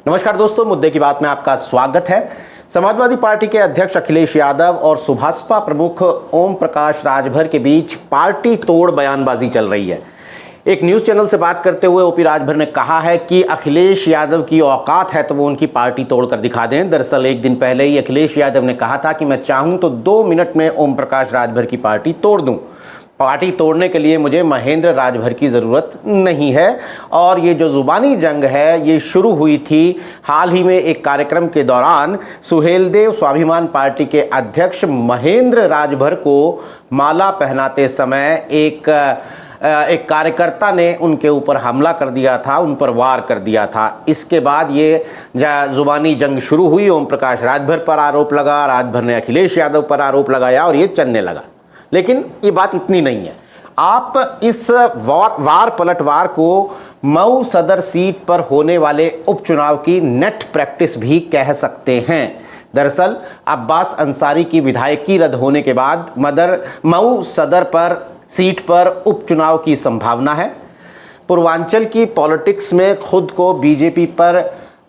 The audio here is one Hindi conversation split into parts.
नमस्कार दोस्तों, मुद्दे की बात में आपका स्वागत है। समाजवादी पार्टी के अध्यक्ष अखिलेश यादव और सुभाषपा प्रमुख ओम प्रकाश राजभर के बीच पार्टी तोड़ बयानबाजी चल रही है। एक न्यूज़ चैनल से बात करते हुए ओपी राजभर ने कहा है कि अखिलेश यादव की औकात है तो वो उनकी पार्टी तोड़कर दिखा दें। दरअसल एक दिन पहले ही अखिलेश यादव ने कहा था कि मैं चाहूँ तो 2 मिनट में ओम प्रकाश राजभर की पार्टी तोड़ दूँ। पार्टी तोड़ने के लिए मुझे महेंद्र राजभर की ज़रूरत नहीं है। और ये जो ज़ुबानी जंग है ये शुरू हुई थी हाल ही में एक कार्यक्रम के दौरान। सुहेलदेव स्वाभिमान पार्टी के अध्यक्ष महेंद्र राजभर को माला पहनाते समय एक कार्यकर्ता ने उनके ऊपर हमला कर दिया था, उन पर वार कर दिया था। इसके बाद ये ज़ुबानी जंग शुरू हुई। ओम प्रकाश राजभर पर आरोप लगा, राजभर ने अखिलेश यादव पर आरोप लगाया और ये चलने लगा। लेकिन ये बात इतनी नहीं है। आप इस वार पलटवार को मऊ सदर सीट पर होने वाले उपचुनाव की नेट प्रैक्टिस भी कह सकते हैं। दरअसल अब्बास अंसारी की विधायकी रद्द होने के बाद मऊ सदर पर सीट पर उपचुनाव की संभावना है। पूर्वांचल की पॉलिटिक्स में खुद को बीजेपी पर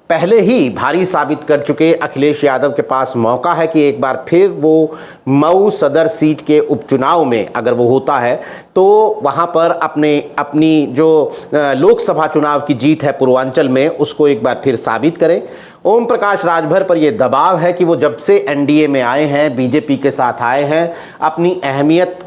पहले ही भारी साबित कर चुके अखिलेश यादव के पास मौका है कि एक बार फिर वो मऊ सदर सीट के उपचुनाव में अगर वो होता है तो वहाँ पर अपनी जो लोकसभा चुनाव की जीत है पूर्वांचल में उसको एक बार फिर साबित करें। ओम प्रकाश राजभर पर यह दबाव है कि वो जब से एनडीए में आए हैं, बीजेपी के साथ आए हैं, अपनी अहमियत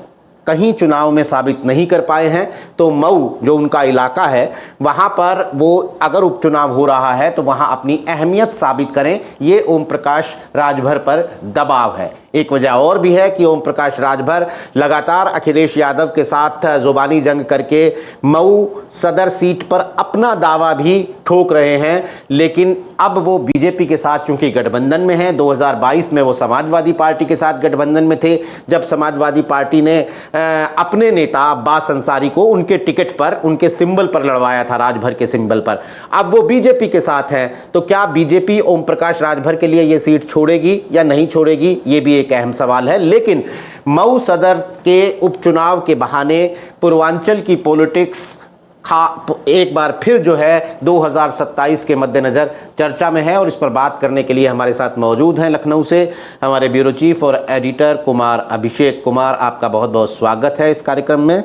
कहीं चुनाव में साबित नहीं कर पाए हैं। तो मऊ जो उनका इलाका है वहाँ पर वो अगर उपचुनाव हो रहा है तो वहाँ अपनी अहमियत साबित करें, ये ओम प्रकाश राजभर पर दबाव है। एक वजह और भी है कि ओम प्रकाश राजभर लगातार अखिलेश यादव के साथ ज़ुबानी जंग करके मऊ सदर सीट पर अपना दावा भी ठोक रहे हैं। लेकिन अब वो बीजेपी के साथ चूंकि गठबंधन में हैं, 2022 में वो समाजवादी पार्टी के साथ गठबंधन में थे जब समाजवादी पार्टी ने अपने नेता अब्बास अंसारी को उनके टिकट पर, उनके सिंबल पर लड़वाया था, राजभर के सिंबल पर। अब वो बीजेपी के साथ हैं तो क्या बीजेपी ओम प्रकाश राजभर के लिए ये सीट छोड़ेगी या नहीं छोड़ेगी, ये भी एक अहम सवाल है। लेकिन मऊ सदर के उपचुनाव के बहाने पूर्वांचल की पॉलिटिक्स एक बार फिर जो है 2027 के मद्देनज़र चर्चा में है। और इस पर बात करने के लिए हमारे साथ मौजूद हैं लखनऊ से हमारे ब्यूरो चीफ और एडिटर कुमार अभिषेक कुमार। आपका बहुत बहुत स्वागत है इस कार्यक्रम में।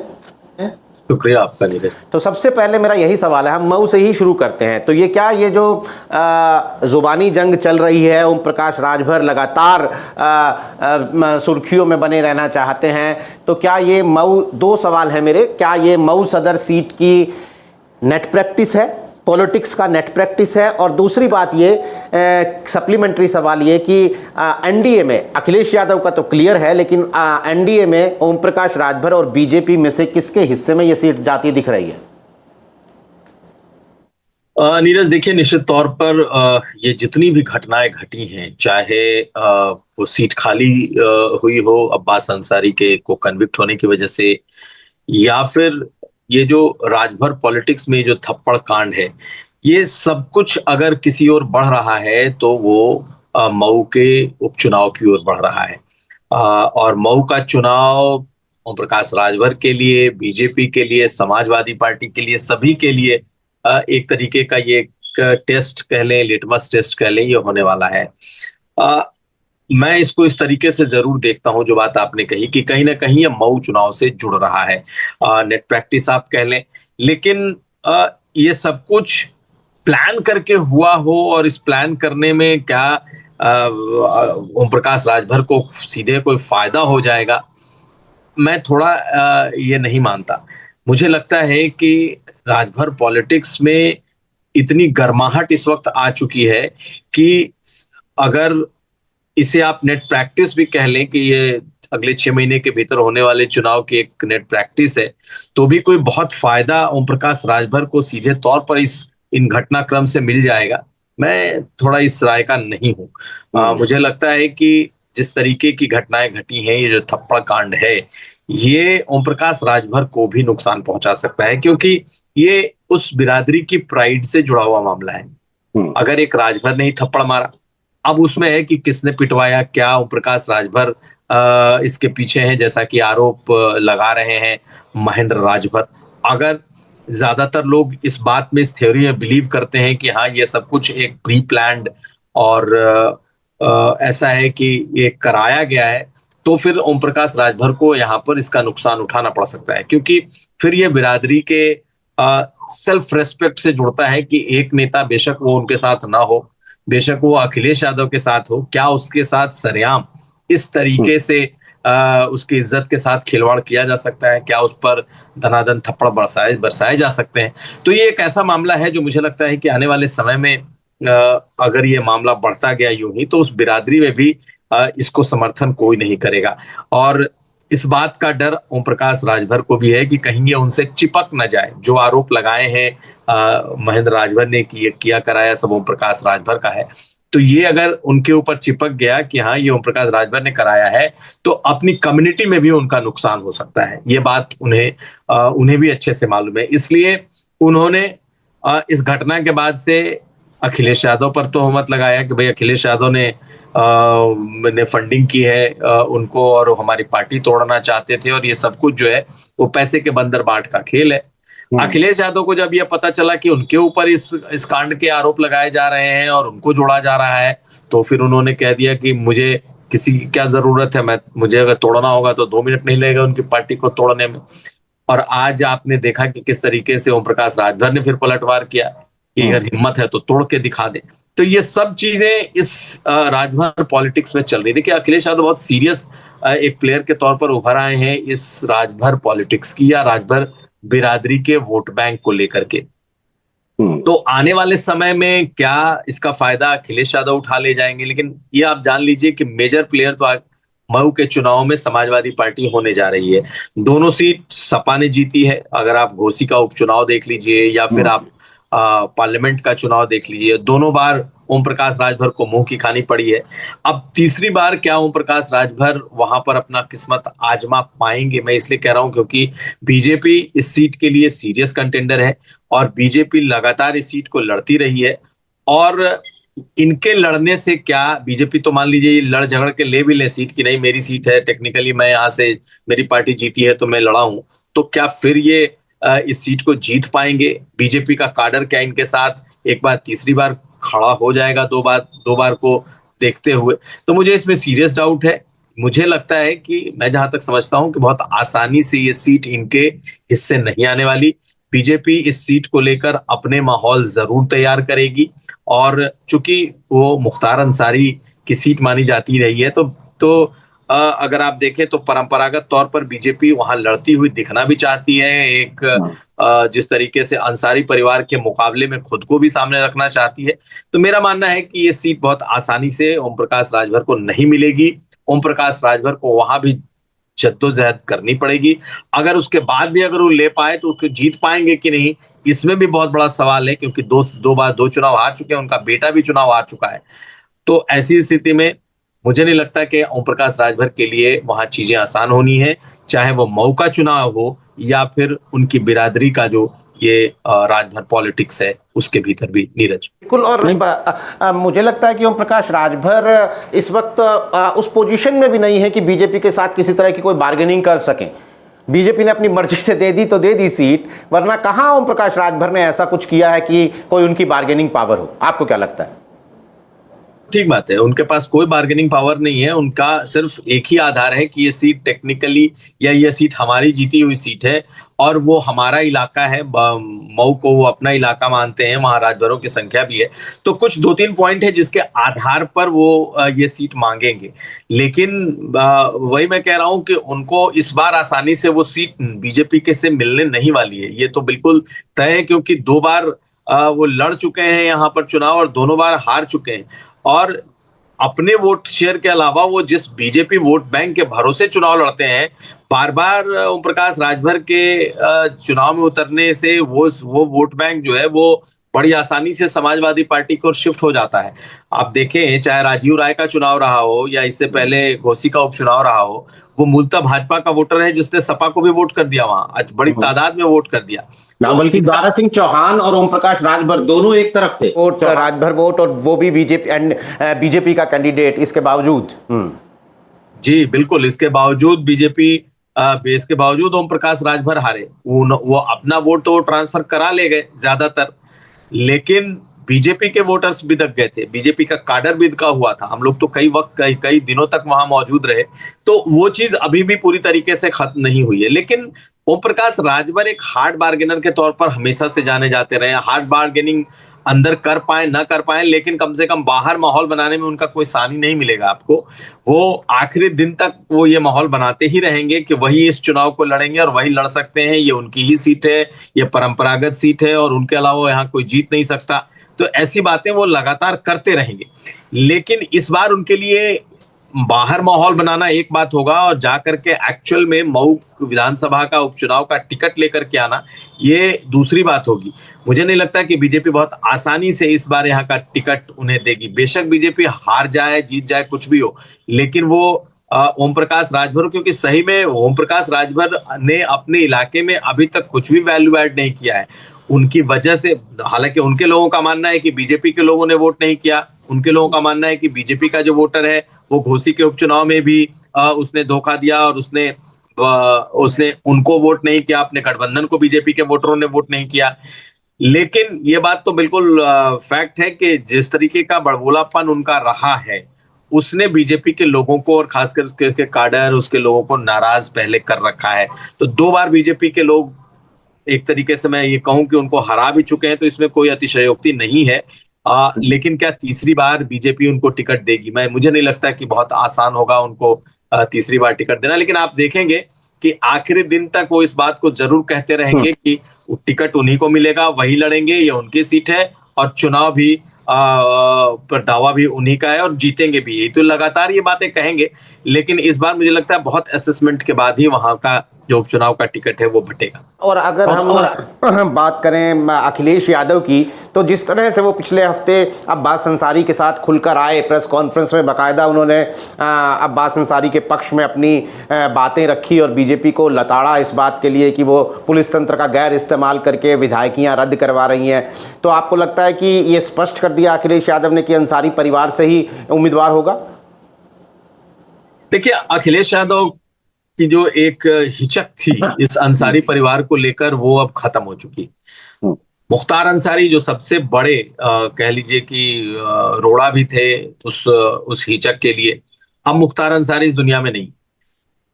शुक्रिया आपका नीरज। तो सबसे पहले मेरा यही सवाल है, हम मऊ से ही शुरू करते हैं। तो ये क्या ये जो ज़ुबानी जंग चल रही है, ओम प्रकाश राजभर लगातार सुर्खियों में बने रहना चाहते हैं, तो क्या ये मऊ, 2 सवाल है मेरे, क्या ये मऊ सदर सीट की नेट प्रैक्टिस है, पॉलिटिक्स का नेट प्रैक्टिस है? और दूसरी बात ये सप्लीमेंट्री सवाल ये कि एनडीए में अखिलेश यादव का तो क्लियर है, लेकिन एनडीए में ओम प्रकाश राजभर और बीजेपी में से किसके हिस्से में ये सीट जाती दिख रही है? नीरज देखिए, निश्चित तौर पर ये जितनी भी घटनाएं घटी हैं, चाहे वो सीट खाली हुई हो अब्बास अंसारी के को कन्विक्ट होने की वजह से, या फिर ये जो राजभर पॉलिटिक्स में जो थप्पड़ कांड है, ये सब कुछ अगर किसी ओर बढ़ रहा है तो वो मऊ के उपचुनाव की ओर बढ़ रहा है। और मऊ का चुनाव ओम प्रकाश राजभर के लिए, बीजेपी के लिए, समाजवादी पार्टी के लिए, सभी के लिए एक तरीके का ये टेस्ट कह लें, लिटमस टेस्ट कह लें, ये होने वाला है। मैं इसको इस तरीके से जरूर देखता हूं, जो बात आपने कही कि कहीं ना कहीं ये मऊ चुनाव से जुड़ रहा है। नेट प्रैक्टिस आप कह लें, लेकिन ये सब कुछ प्लान करके हुआ हो और इस प्लान करने में क्या ओम प्रकाश राजभर को सीधे कोई फायदा हो जाएगा, मैं थोड़ा ये नहीं मानता। मुझे लगता है कि राजभर पॉलिटिक्स में इतनी गर्माहट इस वक्त आ चुकी है कि अगर इसे आप नेट प्रैक्टिस भी कह लें कि ये अगले 6 महीने के भीतर होने वाले चुनाव की एक नेट प्रैक्टिस है, तो भी कोई बहुत फायदा ओम प्रकाश राजभर को सीधे तौर पर इन घटनाक्रम से मिल जाएगा, मैं थोड़ा इस राय का नहीं हूं। मुझे लगता है कि जिस तरीके की घटनाएं घटी हैं, ये जो थप्पड़ कांड है, ये ओम प्रकाश राजभर को भी नुकसान पहुंचा सकता है, क्योंकि ये उस बिरादरी की प्राइड से जुड़ा हुआ मामला है। अगर एक राजभर ने ही थप्पड़ मारा, अब उसमें है कि किसने पिटवाया, क्या ओम प्रकाश राजभर इसके पीछे हैं, जैसा कि आरोप लगा रहे हैं महेंद्र राजभर। अगर ज्यादातर लोग इस बात में, इस थ्योरी में बिलीव करते हैं कि हाँ, ये सब कुछ एक प्री प्लान्ड और ऐसा है कि ये कराया गया है, तो फिर ओम प्रकाश राजभर को यहाँ पर इसका नुकसान उठाना पड़ सकता है, क्योंकि फिर ये बिरादरी के सेल्फ रेस्पेक्ट से जुड़ता है कि एक नेता, बेशक वो उनके साथ ना हो, बेशक वो अखिलेश यादव के साथ हो, क्या उसके साथ सरेआम इस तरीके से उसकी इज्जत के साथ खिलवाड़ किया जा सकता है? क्या उस पर धनाधन थप्पड़ बरसाए जा सकते हैं? तो ये एक ऐसा मामला है जो मुझे लगता है कि आने वाले समय में अगर ये मामला बढ़ता गया यूं ही, तो उस बिरादरी में भी इसको समर्थन कोई नहीं करेगा। और इस बात का डर ओम प्रकाश राजभर को भी है कि कहीं ये उनसे चिपक न जाए। जो आरोप लगाए हैं महेंद्र राजभर ने किया कराया सब ओम प्रकाश राजभर का है, तो ये अगर उनके ऊपर चिपक गया कि हाँ, ये ओम प्रकाश राजभर ने कराया है, तो अपनी कम्युनिटी में भी उनका नुकसान हो सकता है। ये बात उन्हें भी अच्छे से मालूम है। इसलिए उन्होंने इस घटना के बाद से अखिलेश यादव पर तोहमत लगाया कि भाई अखिलेश यादव ने फंडिंग की है उनको, और हमारी पार्टी तोड़ना चाहते थे, और ये सब कुछ जो है वो पैसे के बंदर बाट का खेल है। अखिलेश यादव को जब यह पता चला कि उनके ऊपर इस कांड के आरोप लगाए जा रहे हैं और उनको जोड़ा जा रहा है, तो फिर उन्होंने कह दिया कि मुझे किसी की क्या जरूरत है, मुझे अगर तोड़ना होगा तो 2 मिनट नहीं लगेगा उनकी पार्टी को तोड़ने में। और आज आपने देखा कि किस तरीके से ओम प्रकाश राजभर ने फिर पलटवार किया कि अगर हिम्मत है तो तोड़ के दिखा दे। तो ये सब चीजें इस राजभर पॉलिटिक्स में चल रही। देखिए, अखिलेश यादव बहुत सीरियस एक प्लेयर के तौर पर उभर आए हैं इस राजभर पॉलिटिक्स की, या राजभर बिरादरी के वोट बैंक को लेकर के। तो आने वाले समय में क्या इसका फायदा अखिलेश यादव उठा ले जाएंगे, लेकिन ये आप जान लीजिए कि मेजर प्लेयर तो मऊ के चुनाव में समाजवादी पार्टी होने जा रही है। दोनों सीट सपा ने जीती है। अगर आप घोसी का उपचुनाव देख लीजिए या फिर आप पार्लियामेंट का चुनाव देख लीजिए, दोनों बार ओम प्रकाश राजभर को मुंह की खानी पड़ी है। अब तीसरी बार क्या ओम प्रकाश राजभर वहां पर अपना किस्मत आजमा पाएंगे? मैं इसलिए कह रहा हूं क्योंकि बीजेपी इस सीट के लिए सीरियस कंटेंडर है, और बीजेपी लगातार इस सीट को लड़ती रही है। और इनके लड़ने से क्या, बीजेपी तो मान लीजिए लड़ झगड़ के ले भी ले सीट की, नहीं मेरी सीट है, टेक्निकली मैं यहाँ से, मेरी पार्टी जीती है तो मैं लड़ा हूं, तो क्या फिर ये इस सीट को जीत पाएंगे? बीजेपी का काडर क्या इनके साथ एक बार तीसरी बार खड़ा हो जाएगा दो बार को देखते हुए? तो मुझे इसमें सीरियस डाउट है। मुझे लगता है कि मैं जहां तक समझता हूं कि बहुत आसानी से ये सीट इनके हिस्से नहीं आने वाली। बीजेपी इस सीट को लेकर अपने माहौल जरूर तैयार करेगी, और चूंकि वो मुख्तार अंसारी की सीट मानी जाती रही है, तो अगर आप देखें तो परंपरागत तौर पर बीजेपी वहां लड़ती हुई दिखना भी चाहती है। एक जिस तरीके से अंसारी परिवार के मुकाबले में खुद को भी सामने रखना चाहती है। तो मेरा मानना है कि ये सीट बहुत आसानी से ओम प्रकाश राजभर को नहीं मिलेगी। ओम प्रकाश राजभर को वहां भी जद्दोजहद करनी पड़ेगी। अगर उसके बाद भी अगर वो ले पाए तो उसको जीत पाएंगे कि नहीं, इसमें भी बहुत बड़ा सवाल है, क्योंकि दो बार 2 चुनाव हार चुके हैं, उनका बेटा भी चुनाव हार चुका है। तो ऐसी स्थिति में मुझे नहीं लगता कि ओम प्रकाश राजभर के लिए वहां चीजें आसान होनी है, चाहे वो मऊ का चुनाव हो या फिर उनकी बिरादरी का जो ये राजभर पॉलिटिक्स है उसके भीतर भी। नीरज, बिल्कुल। और मुझे लगता है कि ओम प्रकाश राजभर इस वक्त उस पोजीशन में भी नहीं है कि बीजेपी के साथ किसी तरह की कोई बार्गेनिंग कर सकें। बीजेपी ने अपनी मर्जी से दे दी तो दे दी सीट, वरना कहां ओम प्रकाश राजभर ने ऐसा कुछ किया है कि कोई उनकी बार्गेनिंग पावर हो। आपको क्या लगता है? ठीक बात है, उनके पास कोई बार्गेनिंग पावर नहीं है। उनका सिर्फ एक ही आधार है कि ये सीट टेक्निकली, या ये सीट हमारी जीती हुई सीट है और वो हमारा इलाका है। मऊ को वो अपना इलाका मानते हैं, वहां राजभरों की संख्या भी है। तो कुछ 2-3 पॉइंट है जिसके आधार पर वो ये सीट मांगेंगे। लेकिन वही मैं कह रहा हूं कि उनको इस बार आसानी से वो सीट बीजेपी के से मिलने नहीं वाली है। ये तो बिल्कुल तय है, क्योंकि 2 बार वो लड़ चुके हैं यहाँ पर चुनाव और दोनों बार हार चुके हैं। और अपने वोट शेयर के अलावा वो जिस बीजेपी वोट बैंक के भरोसे चुनाव लड़ते हैं, बार बार ओम प्रकाश राजभर के चुनाव में उतरने से वो वोट बैंक जो है वो बड़ी आसानी से समाजवादी पार्टी को शिफ्ट हो जाता है। आप देखें, चाहे राजीव राय का चुनाव रहा हो या इससे पहले घोसी का उपचुनाव रहा हो, वो मूलतः भाजपा का वोटर है जिसने सपा को भी वोट कर दिया, वहां आज बड़ी तादाद में वोट कर दिया। बल्कि दारा सिंह चौहान और ओम प्रकाश राजभर दोनों एक तरफ थे। वोट राजभर वोट, और वो भी बीजेपी का कैंडिडेट इसके बावजूद। जी बिल्कुल, इसके बावजूद बीजेपी बेस के बावजूद ओम प्रकाश राजभर हारे। वो अपना वोट तो वो ट्रांसफर करा ले गए ज्यादातर, लेकिन बीजेपी के वोटर्स बिदक गए थे, बीजेपी का काडर बिदका हुआ था। हम लोग तो कई दिनों तक वहां मौजूद रहे, तो वो चीज अभी भी पूरी तरीके से खत्म नहीं हुई है। लेकिन ओम प्रकाश राजभर एक हार्ड बार्गेनर के तौर पर हमेशा से जाने जाते रहे। हार्ड बार्गेनिंग अंदर कर पाए ना कर पाए, लेकिन कम से कम बाहर माहौल बनाने में उनका कोई सानी नहीं मिलेगा आपको। वो आखिरी दिन तक वो ये माहौल बनाते ही रहेंगे कि वही इस चुनाव को लड़ेंगे और वही लड़ सकते हैं, ये उनकी ही सीट है, ये परंपरागत सीट है और उनके अलावा यहाँ कोई जीत नहीं सकता। तो ऐसी बातें वो लगातार करते रहेंगे। लेकिन इस बार उनके लिए बाहर माहौल बनाना एक बात होगा और जाकर के एक्चुअल में मऊ विधानसभा का उपचुनाव का टिकट लेकर के आना, ये दूसरी बात होगी। मुझे नहीं लगता कि बीजेपी बहुत आसानी से इस बार यहाँ का टिकट उन्हें देगी। बेशक बीजेपी हार जाए जीत जाए कुछ भी हो, लेकिन वो ओम प्रकाश राजभर, क्योंकि सही में ओम प्रकाश राजभर ने अपने इलाके में अभी तक कुछ भी वैल्यू ऐड नहीं किया है। उनकी वजह से, हालांकि उनके लोगों का मानना है कि बीजेपी के लोगों ने वोट नहीं किया, उनके लोगों का मानना है कि बीजेपी का जो वोटर है वो घोसी के उपचुनाव में भी उसने धोखा दिया और उसने उनको वोट नहीं किया, अपने गठबंधन को बीजेपी के वोटरों ने वोट नहीं किया। लेकिन ये बात तो बिल्कुल फैक्ट है कि जिस तरीके का बड़बोलापन उनका रहा है, उसने बीजेपी के लोगों को और खासकर उसके काडर, उसके लोगों को नाराज पहले कर रखा है। तो 2 बार बीजेपी के लोग एक तरीके से मैं ये कहूं कि उनको हरा भी चुके हैं, तो इसमें कोई अतिशयोक्ति नहीं है। लेकिन क्या तीसरी बार बीजेपी उनको टिकट देगी? मुझे नहीं लगता कि बहुत आसान होगा उनको तीसरी बार टिकट देना। लेकिन आप देखेंगे कि आखिरी दिन तक वो इस बात को जरूर कहते रहेंगे कि टिकट उन्हीं को मिलेगा, वही लड़ेंगे, ये उनकी सीट है और चुनाव भी पर दावा भी उन्हीं का है और जीतेंगे भी। यही तो लगातार ये बातें कहेंगे। लेकिन इस बार मुझे लगता है बहुत असेसमेंट के बाद ही वहां का जो उपचुनाव का टिकट है वो बटेगा। और अगर हम बात करें अखिलेश यादव की, तो जिस तरह से वो पिछले हफ्ते अब्बास अंसारी के साथ खुलकर आए, प्रेस कॉन्फ्रेंस में बाकायदा उन्होंने अब्बास अंसारी के पक्ष में अपनी बातें रखी और बीजेपी को लताड़ा इस बात के लिए कि वो पुलिस तंत्र का गैर इस्तेमाल करके विधायकियां रद्द करवा रही हैं, तो आपको लगता है कि ये स्पष्ट कर दिया अखिलेश यादव ने कि अंसारी परिवार से ही उम्मीदवार होगा? देखिए, अखिलेश यादव की जो एक हिचक थी इस अंसारी परिवार को लेकर, वो अब खत्म हो चुकी। मुख्तार अंसारी जो सबसे बड़े कह लीजिए कि रोड़ा भी थे उस हिचक के लिए, अब मुख्तार अंसारी इस दुनिया में नहीं।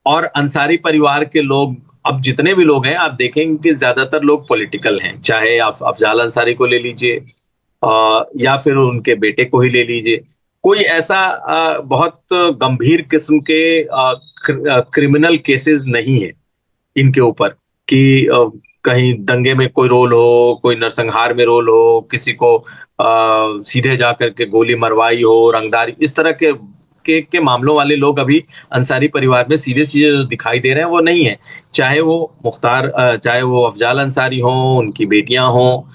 और अंसारी परिवार के लोग, अब जितने भी लोग हैं, आप देखेंगे कि ज्यादातर लोग पॉलिटिकल हैं। चाहे आप अफजाल अंसारी को ले लीजिए या फिर उनके बेटे को ही ले लीजिए, कोई ऐसा बहुत गंभीर किस्म के क्रिमिनल केसेस नहीं है इनके ऊपर कि कहीं दंगे में कोई रोल हो, कोई नरसंहार में रोल हो, किसी को सीधे जाकर के गोली मरवाई हो, रंगदारी, इस तरह के मामलों वाले लोग अभी अंसारी परिवार में सीधे सीधे जो दिखाई दे रहे हैं वो नहीं है। चाहे वो अफजाल अंसारी हो, उनकी बेटियां हो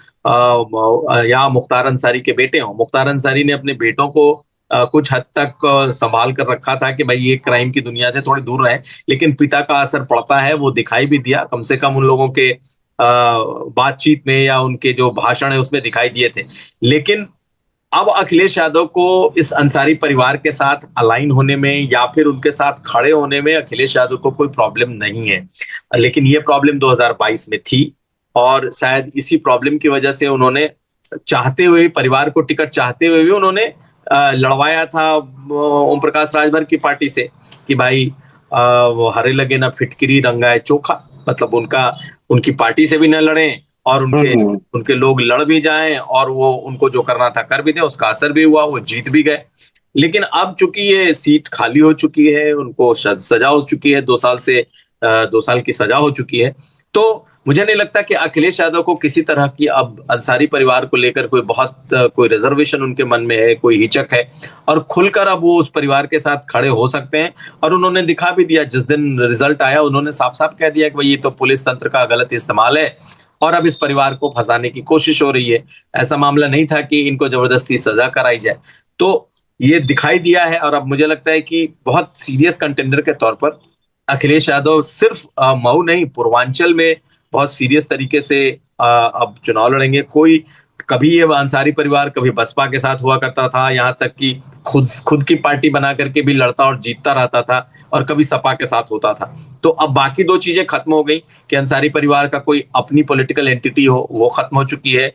या मुख्तार अंसारी के बेटे हों। मुख्तार अंसारी ने अपने बेटों को कुछ हद तक संभाल कर रखा था कि भाई ये क्राइम की दुनिया से थोड़े दूर रहे, लेकिन पिता का असर पड़ता है, वो दिखाई भी दिया। कम से कम उन लोगों के बातचीत में या उनके जो भाषण है उसमें दिखाई दिए थे। लेकिन अब अखिलेश यादव को इस अंसारी परिवार के साथ अलाइन होने में या फिर उनके साथ खड़े होने में अखिलेश यादव को कोई प्रॉब्लम नहीं है। लेकिन ये प्रॉब्लम 2022 में थी और शायद इसी प्रॉब्लम की वजह से उन्होंने चाहते हुए, परिवार को टिकट चाहते हुए भी उन्होंने लड़वाया था ओम प्रकाश राजभर की पार्टी से कि भाई वो हरे लगे ना फिटकिरी रंगाए चोखा, मतलब उनकी पार्टी से भी न लड़े और उनके लोग लड़ भी जाएं और वो उनको जो करना था कर भी दे। उसका असर भी हुआ, वो जीत भी गए। लेकिन अब चूंकि ये सीट खाली हो चुकी है, उनको सजा हो चुकी है, 2 साल की सजा हो चुकी है, तो मुझे नहीं लगता कि अखिलेश यादव को किसी तरह की अब अंसारी परिवार को लेकर कोई रिजर्वेशन उनके मन में है, कोई हिचक है, और खुलकर अब वो उस परिवार के साथ खड़े हो सकते हैं। और उन्होंने दिखा भी दिया, जिस दिन रिजल्ट आया उन्होंने साफ साफ कह दिया कि भाई ये तो पुलिस तंत्र का गलत इस्तेमाल है और अब इस परिवार को फंसाने की कोशिश हो रही है। ऐसा मामला नहीं था कि इनको जबरदस्ती सजा कराई जाए। तो ये दिखाई दिया है और अब मुझे लगता है कि बहुत सीरियस कंटेंडर के तौर पर अखिलेश यादव सिर्फ मऊ नहीं, पूर्वांचल में बहुत सीरियस तरीके से अब चुनाव लड़ेंगे। कोई कभी ये अंसारी परिवार कभी बसपा के साथ हुआ करता था, यहाँ तक कि खुद की पार्टी बना करके भी लड़ता और जीतता रहता था, और कभी सपा के साथ होता था। तो अब बाकी दो चीजें खत्म हो गई कि अंसारी परिवार का कोई अपनी पॉलिटिकल एंटिटी हो, वो खत्म हो चुकी है।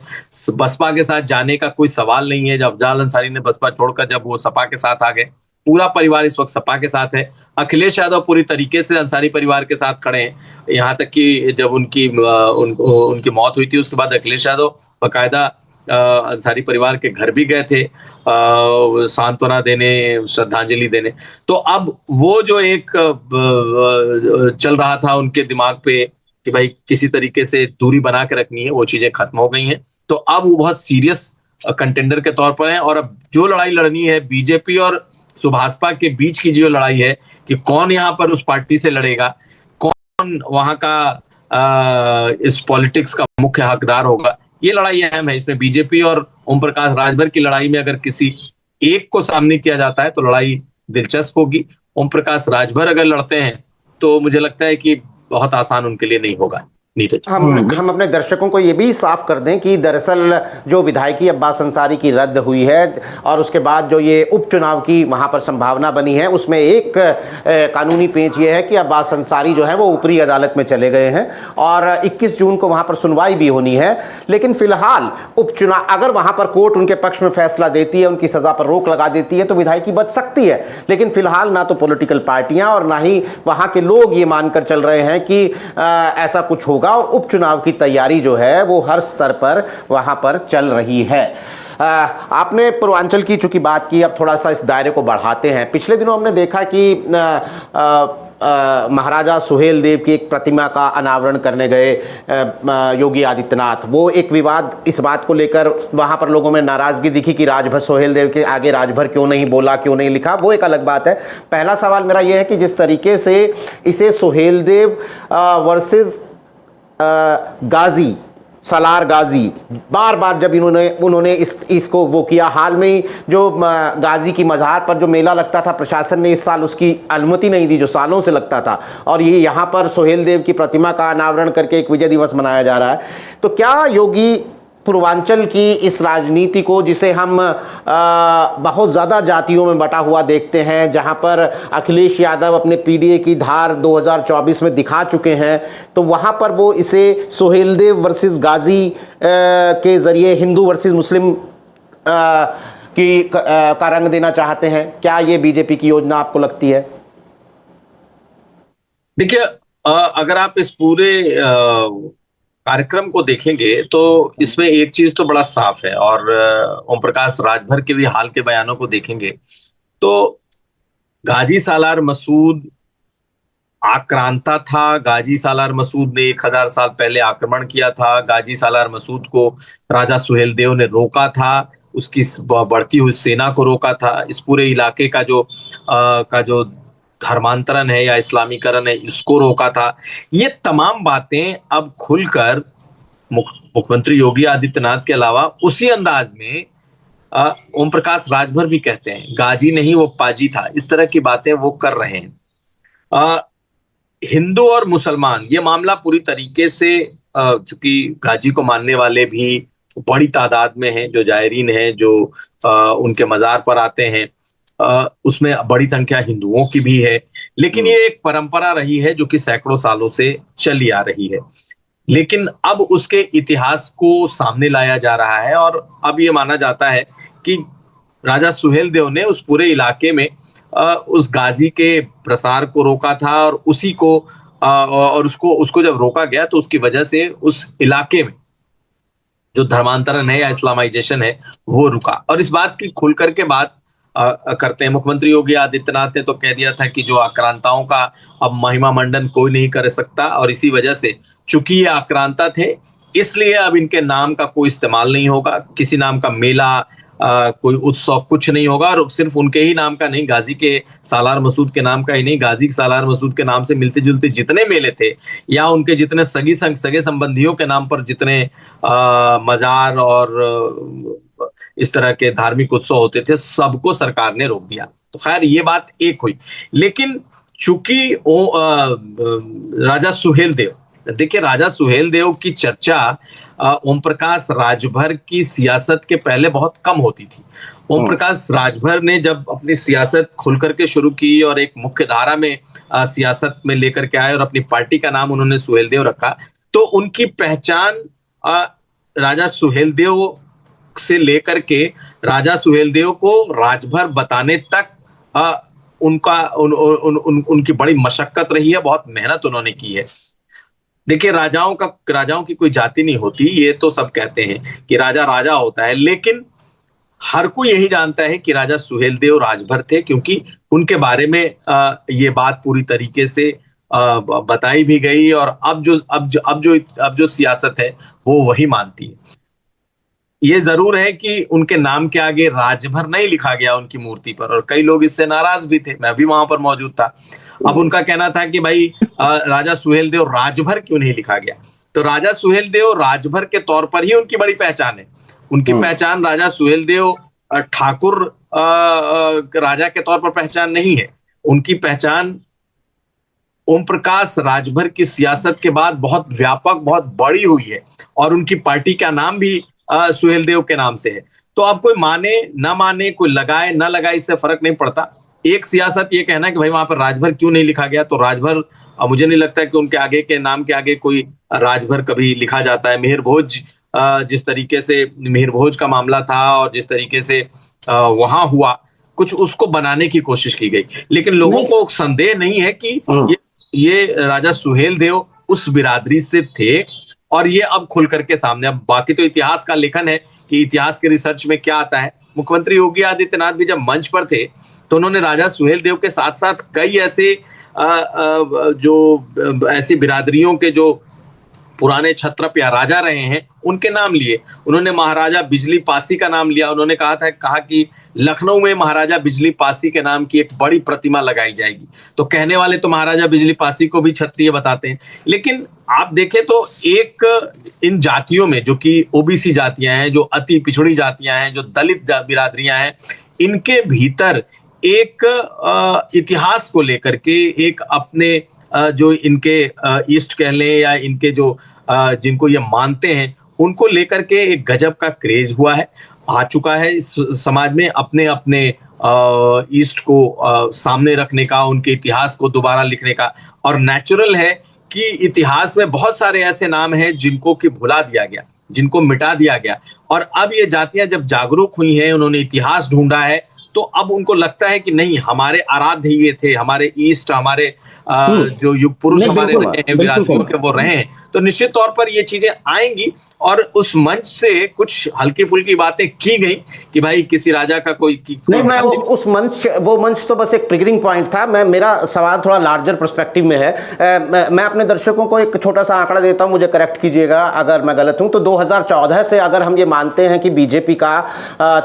बसपा के साथ जाने का कोई सवाल नहीं है। जब अफजाल अंसारी ने बसपा छोड़कर जब वो सपा के साथ आ गए, पूरा परिवार इस वक्त सपा के साथ है। अखिलेश यादव पूरी तरीके से अंसारी परिवार के साथ खड़े हैं। यहाँ तक कि जब उनकी मौत हुई थी, उसके बाद अखिलेश यादव बकायदा अंसारी परिवार के घर भी गए थे सांत्वना देने, श्रद्धांजलि देने। तो अब वो जो एक चल रहा था उनके दिमाग पे कि भाई किसी तरीके से दूरी बना के रखनी है, वो चीजें खत्म हो गई हैं। तो अब वो बहुत सीरियस कंटेंडर के तौर पर हैं, और अब जो लड़ाई लड़नी है बीजेपी और सुभाषपा के बीच की जो लड़ाई है कि कौन यहाँ पर उस पार्टी से लड़ेगा, कौन वहां का इस पॉलिटिक्स का मुख्य हकदार होगा, ये लड़ाई अहम है। इसमें बीजेपी और ओम प्रकाश राजभर की लड़ाई में अगर किसी एक को सामने किया जाता है तो लड़ाई दिलचस्प होगी। ओम प्रकाश राजभर अगर लड़ते हैं तो मुझे लगता है कि बहुत आसान उनके लिए नहीं होगा। नीरज, हम अपने दर्शकों को ये भी साफ कर दें कि दरअसल जो विधायकी अब्बास अंसारी की रद्द हुई है और उसके बाद जो ये उपचुनाव की वहाँ पर संभावना बनी है, उसमें एक कानूनी पेंच ये है कि अब्बास अंसारी जो है वो ऊपरी अदालत में चले गए हैं और 21 जून को वहाँ पर सुनवाई भी होनी है। लेकिन फिलहाल उपचुनाव अगर वहाँ पर कोर्ट उनके पक्ष में फैसला देती है, उनकी सजा पर रोक लगा देती है, तो विधायकी बच सकती है। लेकिन फिलहाल ना तो पॉलिटिकल पार्टियां और ना ही वहाँ के लोग ये मानकर चल रहे हैं कि ऐसा कुछ होगा, और उपचुनाव की तैयारी जो है वो हर स्तर पर वहां पर चल रही है। आपने पूर्वांचल की चूंकि बात की, अब थोड़ा सा इस दायरे को बढ़ाते हैं। पिछले दिनों हमने देखा कि महाराजा सुहेलदेव की एक प्रतिमा का अनावरण करने गए योगी आदित्यनाथ। वो एक विवाद इस बात को लेकर वहाँ पर लोगों में नाराज़गी दिखी कि राजभर सुहेलदेव के आगे राजभर क्यों नहीं बोला, क्यों नहीं लिखा, वो एक अलग बात है। पहला सवाल मेरा ये है कि जिस तरीके से इसे सुहेलदेव वर्सेस गाजी, सालार गाजी, बार बार जब उन्होंने इसको वो किया, हाल में ही जो गाजी की मज़ार पर जो मेला लगता था, प्रशासन ने इस साल उसकी अनुमति नहीं दी जो सालों से लगता था, और ये यहाँ पर सुहेलदेव की प्रतिमा का अनावरण करके एक विजय दिवस मनाया जा रहा है। तो क्या योगी पूर्वांचल की इस राजनीति को, जिसे हम बहुत ज़्यादा जातियों में बटा हुआ देखते हैं, जहां पर अखिलेश यादव अपने पीडीए की धार 2024 में दिखा चुके हैं, तो वहां पर वो इसे सुहेलदेव वर्सेस गाजी के ज़रिए हिंदू वर्सेस मुस्लिम का रंग देना चाहते हैं? क्या ये बीजेपी की योजना आपको लगती है? देखिए, अगर आप इस पूरे कार्यक्रम को देखेंगे तो इसमें एक चीज तो बड़ा साफ है, और ओम प्रकाश राजभर के भी हाल के बयानों को देखेंगे तो गाजी सालार मसूद आक्रांता था। गाजी सालार मसूद ने 1000 साल पहले आक्रमण किया था। गाजी सालार मसूद को राजा सुहेलदेव ने रोका था, उसकी बढ़ती हुई सेना को रोका था। इस पूरे इलाके का जो धर्मांतरण है या इस्लामीकरण है, इसको रोका था। ये तमाम बातें अब खुलकर मुख्यमंत्री योगी आदित्यनाथ के अलावा उसी अंदाज में ओम प्रकाश राजभर भी कहते हैं, गाजी नहीं वो पाजी था, इस तरह की बातें वो कर रहे हैं। हिंदू और मुसलमान, ये मामला पूरी तरीके से, चूंकि गाजी को मानने वाले भी बड़ी तादाद में हैं, जो जायरीन हैं, जो उनके मजार पर आते हैं, उसमें बड़ी संख्या हिंदुओं की भी है। लेकिन ये एक परंपरा रही है जो कि सैकड़ों सालों से चली आ रही है। लेकिन अब उसके इतिहास को सामने लाया जा रहा है, और अब ये माना जाता है कि राजा सुहेलदेव ने उस पूरे इलाके में उस गाजी के प्रसार को रोका था, और उसी को और उसको जब रोका गया तो उसकी वजह से उस इलाके में जो धर्मांतरण है या इस्लामाइजेशन है वो रुका। और इस बात की खुलकर के बात करते हैं। मुख्यमंत्री योगी आदित्यनाथ ने तो कह दिया था कि जो आक्रांताओं का अब महिमा मंडन कोई नहीं कर सकता, और इसी वजह से चूंकि ये आक्रांता थे इसलिए अब इनके नाम का कोई इस्तेमाल नहीं होगा, किसी नाम का मेला, कोई उत्सव कुछ नहीं होगा। और सिर्फ उनके ही नाम का नहीं, गाजी के सालार मसूद के नाम का ही नहीं, गाजी के सालार मसूद के नाम से मिलते जुलते जितने मेले थे या उनके जितने सगे संबंधियों के नाम पर जितने मजार और इस तरह के धार्मिक उत्सव होते थे, सबको सरकार ने रोक दिया। तो खैर ये बात एक हुई। लेकिन चूंकि राजा सुहेलदेव देखिए, राजा सुहेलदेव की चर्चा ओम प्रकाश राजभर की सियासत के पहले बहुत कम होती थी। ओम प्रकाश राजभर ने जब अपनी सियासत खुल करके शुरू की और एक मुख्य धारा में सियासत में लेकर के आए और अपनी पार्टी का नाम उन्होंने सुहेलदेव रखा, तो उनकी पहचान राजा सुहेलदेव से लेकर के राजा सुहेलदेव को राजभर बताने तक उनकी बड़ी मशक्कत रही है, बहुत मेहनत उन्होंने की है। देखिए, राजाओं की कोई जाति नहीं होती, ये तो सब कहते हैं कि राजा राजा होता है, लेकिन हर कोई यही जानता है कि राजा सुहेलदेव राजभर थे, क्योंकि उनके बारे में ये बात पूरी तरीके से बताई भी गई और अब जो सियासत है वो वही मानती है। ये जरूर है कि उनके नाम के आगे राजभर नहीं लिखा गया उनकी मूर्ति पर, और कई लोग इससे नाराज भी थे, मैं भी वहां पर मौजूद था। अब उनका कहना था कि भाई राजा सुहेलदेव राजभर क्यों नहीं लिखा गया। तो राजा सुहेलदेव राजभर के तौर पर ही उनकी बड़ी पहचान है। उनकी पहचान राजा सुहेलदेव ठाकुर राजा के तौर पर पहचान नहीं है। उनकी पहचान ओम प्रकाश राजभर की सियासत के बाद बहुत व्यापक, बहुत बड़ी हुई है, और उनकी पार्टी का नाम भी सुहेलदेव के नाम से है। तो अब कोई माने ना माने, कोई लगाए ना लगाए, इससे फर्क नहीं पड़ता। एक सियासत ये कहना कि भाई वहां पर राजभर क्यों नहीं लिखा गया, तो राजभर मुझे नहीं लगता कि उनके आगे के नाम के आगे कोई राजभर कभी लिखा जाता है। मिहिर भोज, जिस तरीके से मिहिर भोज का मामला था और जिस तरीके से वहां हुआ, कुछ उसको बनाने की कोशिश की गई, लेकिन लोगों को संदेह नहीं है कि ये राजा सुहेलदेव उस बिरादरी से थे, और ये अब खुल करके सामने। अब बाकी तो इतिहास का लेखन है कि इतिहास के रिसर्च में क्या आता है। मुख्यमंत्री योगी आदित्यनाथ भी जब मंच पर थे तो उन्होंने राजा सुहेलदेव के साथ साथ कई ऐसे ऐसी बिरादरियों के जो पुराने क्षत्रप या राजा रहे हैं उनके नाम लिए। उन्होंने महाराजा बिजली पासी का नाम लिया। उन्होंने कहा कि लखनऊ में महाराजा बिजली पासी के नाम की एक बड़ी प्रतिमा लगाई जाएगी। तो कहने वाले तो महाराजा बिजली पासी को भी क्षत्रिय बताते हैं, लेकिन आप देखें तो एक इन जातियों में, जो कि ओबीसी जातियां हैं, जो अति पिछड़ी जातियां हैं, जो दलित बिरादरियां हैं, इनके भीतर एक इतिहास को लेकर के, एक अपने जो इनके ईस्ट कह लें या इनके जो जिनको ये मानते हैं, उनको लेकर के एक गजब का क्रेज हुआ है, आ चुका है इस समाज में, अपने अपने ईस्ट को सामने रखने का, उनके इतिहास को दोबारा लिखने का। और नेचुरल है कि इतिहास में बहुत सारे ऐसे नाम हैं जिनको कि भुला दिया गया, जिनको मिटा दिया गया, और अब ये जातियां जब जागरूक हुई हैं, उन्होंने इतिहास ढूंढा है, तो अब उनको लगता है कि नहीं, हमारे आराध्य ये थे, हमारे ईस्ट, हमारे जो युग पुरुष हमारे रहे हैं, बिरादरियों के वो रहे हैं। तो निश्चित तौर पर ये चीजें आएंगी, और उस मंच से कुछ हल्की फुल्की बातें की गई कि भाई किसी राजा का कोई नहीं, मैं वो मंच तो बस एक ट्रिगरिंग पॉइंट था। मेरा सवाल थोड़ा लार्जर पर्सपेक्टिव में है। मैं अपने दर्शकों को एक छोटा सा आंकड़ा देता हूं, मुझे करेक्ट कीजिएगा अगर मैं गलत हूं। तो 2014 से अगर हम ये मानते हैं कि बीजेपी का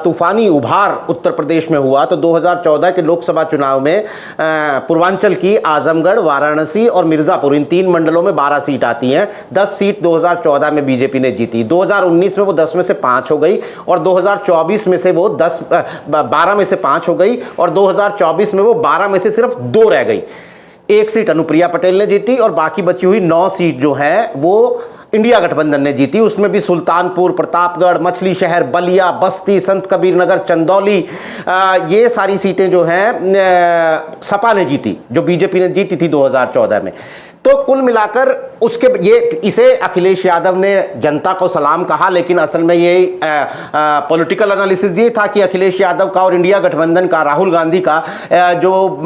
तूफानी उभार उत्तर प्रदेश में हुआ, तो 2014 के लोकसभा चुनाव में पूर्वांचल की आजमगढ़, वाराणसी और मिर्जापुर, इन 3 मंडलों में 12 सीट आती हैं। 10 सीट 2014 में बीजेपी ने जीती। 2019 में वो 10 में से 5 हो गई, और 2024 में से वो 12 में से 5 हो गई, और 2024 में वो 12 में से सिर्फ 2 रह गई। 1 सीट अनुप्रिया पटेल ने जीती, और बाकी बची हुई 9 सीट जो है वो इंडिया गठबंधन ने जीती। उसमें भी सुल्तानपुर, प्रतापगढ़, मछली शहर, बलिया, बस्ती, संत कबीर नगर, चंदौली, ये सारी सीटें जो हैं सपा ने जीती, जो बीजेपी ने जीती थी 2014 में। तो कुल मिलाकर इसे अखिलेश यादव ने जनता को सलाम कहा, लेकिन असल में ये पॉलिटिकल एनालिसिस ये था कि अखिलेश यादव का और इंडिया गठबंधन का, राहुल गांधी का जो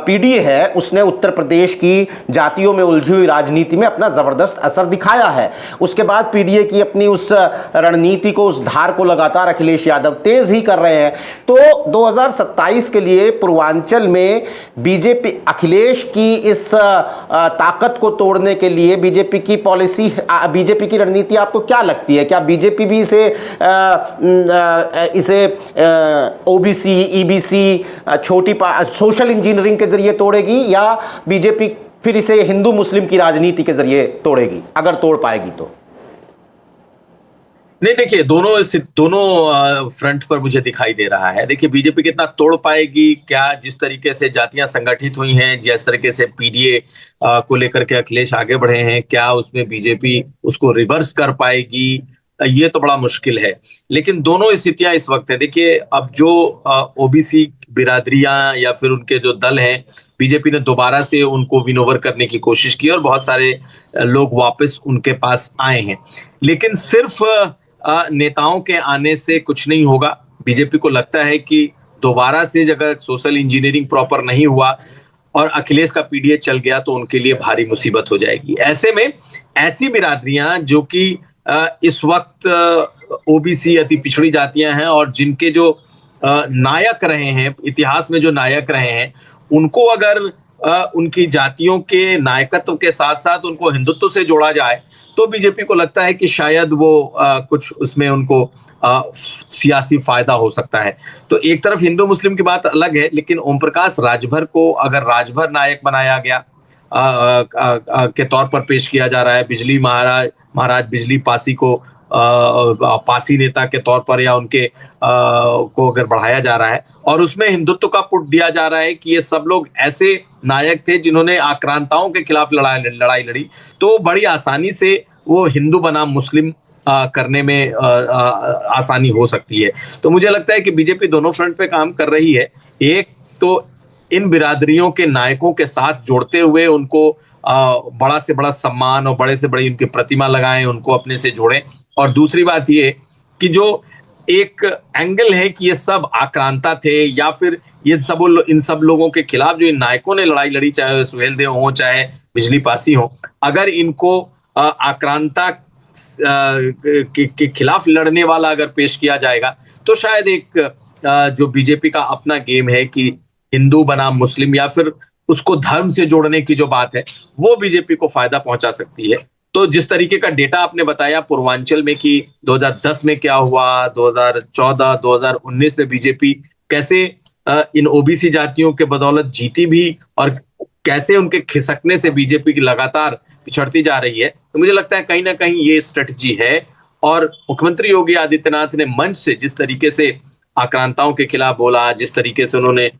पीडीए है, उसने उत्तर प्रदेश की जातियों में उलझी हुई राजनीति में अपना जबरदस्त असर दिखाया है। उसके बाद पीडीए की अपनी उस रणनीति को, उस धार को लगातार अखिलेश यादव तेज ही कर रहे हैं। तो 2027 के लिए पूर्वांचल में बीजेपी, अखिलेश की इस ताकत को तोड़ने के लिए बीजेपी की पॉलिसी, बीजेपी की रणनीति आपको क्या लगती है? क्या बीजेपी भी इसे ओबीसी, ईबीसी, छोटी सोशल इंजीनियरिंग के जरिए तोड़ेगी, या बीजेपी फिर इसे हिंदू मुस्लिम की राजनीति के जरिए तोड़ेगी, अगर तोड़ पाएगी तो? नहीं, देखिए दोनों फ्रंट पर मुझे दिखाई दे रहा है। देखिए बीजेपी कितना तोड़ पाएगी, क्या जिस तरीके से जातियां संगठित हुई हैं, जिस तरीके से पीडीए को लेकर के अखिलेश आगे बढ़े हैं, क्या उसमें बीजेपी उसको रिवर्स कर पाएगी, ये तो बड़ा मुश्किल है। लेकिन दोनों स्थितियां इस वक्त है। देखिए अब जो ओबीसी बिरादरियां या फिर उनके जो दल हैं, बीजेपी ने दोबारा से उनको विनोवर करने की कोशिश की और बहुत सारे लोग वापस उनके पास आए हैं। लेकिन सिर्फ नेताओं के आने से कुछ नहीं होगा। बीजेपी को लगता है कि दोबारा से अगर सोशल इंजीनियरिंग प्रॉपर नहीं हुआ और अखिलेश का पीडीए चल गया तो उनके लिए भारी मुसीबत हो जाएगी। ऐसे में ऐसी बिरादरियां जो कि इस वक्त ओबीसी अति पिछड़ी जातियां हैं और जिनके जो नायक रहे हैं, इतिहास में जो नायक रहे हैं, उनको अगर उनकी जातियों के नायकत्व के साथ साथ उनको हिंदुत्व से जोड़ा जाए तो बीजेपी को लगता है कि शायद वो कुछ उसमें उनको सियासी फायदा हो सकता है। तो एक तरफ हिंदू मुस्लिम की बात अलग है, लेकिन ओम प्रकाश राजभर को अगर राजभर नायक बनाया गया के तौर पर पेश किया जा रहा है, बिजली महाराज बिजली पासी को पासी नेता के तौर पर या उनके को अगर बढ़ाया जा रहा है और उसमें हिंदुत्व का पुट दिया जा रहा है कि ये सब लोग ऐसे नायक थे जिन्होंने आक्रांताओं के खिलाफ लड़ाई लड़ी, तो बड़ी आसानी से वो हिंदू बनाम मुस्लिम करने में आसानी हो सकती है। तो मुझे लगता है कि बीजेपी दोनों फ्रंट पे काम कर रही है। एक तो इन बिरादरियों के नायकों के साथ जोड़ते हुए उनको बड़ा से बड़ा सम्मान और बड़े से बड़ी उनकी प्रतिमा लगाएं, उनको अपने से जोड़ें। और दूसरी बात ये कि जो एक एंगल है कि ये सब आक्रांता थे या फिर ये इन सब लोगों के खिलाफ जो इन नायकों ने लड़ाई लड़ी, चाहे सुहेलदेव हो चाहे बिजली पासी हो, अगर इनको आक्रांता के खिलाफ लड़ने वाला अगर पेश किया जाएगा तो शायद एक जो बीजेपी का अपना गेम है कि हिंदू बनाम मुस्लिम या फिर उसको धर्म से जोड़ने की जो बात है वो बीजेपी को फायदा पहुंचा सकती है। तो जिस तरीके का डेटा आपने बताया पूर्वांचल में कि 2010 में क्या हुआ, 2014, 2019 में बीजेपी कैसे इन ओबीसी जातियों के बदौलत जीती भी और कैसे उनके खिसकने से बीजेपी की लगातार पिछड़ती जा रही है, तो मुझे लगता है कहीं ना कहीं ये स्ट्रेटजी है। और मुख्यमंत्री योगी आदित्यनाथ ने मंच से जिस तरीके से आक्रांताओं के खिलाफ बोला, जिस तरीके से उन्होंने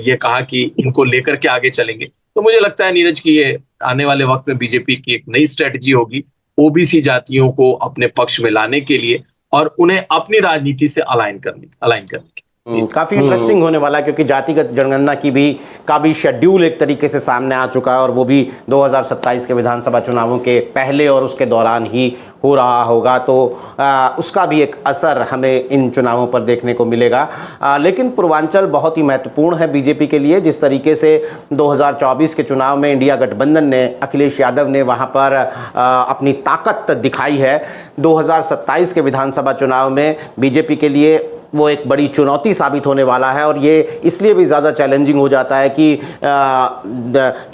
ये कहा कि इनको लेकर के आगे चलेंगे, तो मुझे लगता है नीरज की ये आने वाले वक्त में बीजेपी की एक नई स्ट्रेटजी होगी ओबीसी जातियों को अपने पक्ष में लाने के लिए और उन्हें अपनी राजनीति से अलाइन करने की। काफी इंटरेस्टिंग होने वाला है क्योंकि जातिगत जनगणना का भी शेड्यूल एक तरीके से सामने आ चुका है और वो भी 2027 के विधानसभा चुनावों के पहले और उसके दौरान ही हो रहा होगा, तो उसका भी एक असर हमें इन चुनावों पर देखने को मिलेगा। लेकिन पूर्वांचल बहुत ही महत्वपूर्ण है बीजेपी के लिए। जिस तरीके से 2024 के चुनाव में इंडिया गठबंधन ने, अखिलेश यादव ने वहाँ पर अपनी ताकत दिखाई है, 2027 के विधानसभा चुनाव में बीजेपी के लिए वो एक बड़ी चुनौती साबित होने वाला है। और ये इसलिए भी ज़्यादा चैलेंजिंग हो जाता है कि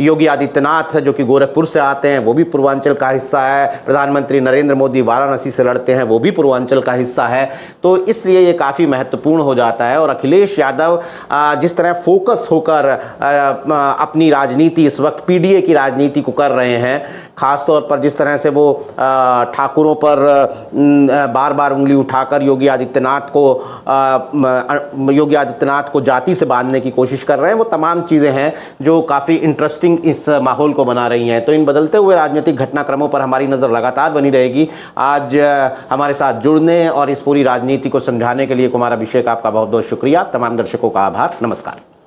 योगी आदित्यनाथ जो कि गोरखपुर से आते हैं वो भी पूर्वांचल का हिस्सा है, प्रधानमंत्री नरेंद्र मोदी वाराणसी से लड़ते हैं वो भी पूर्वांचल का हिस्सा है, तो इसलिए ये काफ़ी महत्वपूर्ण हो जाता है। और अखिलेश यादव जिस तरह फोकस होकर अपनी राजनीति इस वक्त पीडीए की राजनीति को कर रहे हैं, ख़ास तौर पर जिस तरह से वो ठाकुरों पर बार बार उंगली उठाकर योगी आदित्यनाथ को जाति से बांधने की कोशिश कर रहे हैं, वो तमाम चीज़ें हैं जो काफ़ी इंटरेस्टिंग इस माहौल को बना रही हैं। तो इन बदलते हुए राजनीतिक घटनाक्रमों पर हमारी नज़र लगातार बनी रहेगी। आज हमारे साथ जुड़ने और इस पूरी राजनीति को समझाने के लिए कुमार अभिषेक, आपका बहुत बहुत शुक्रिया। तमाम दर्शकों का आभार। नमस्कार।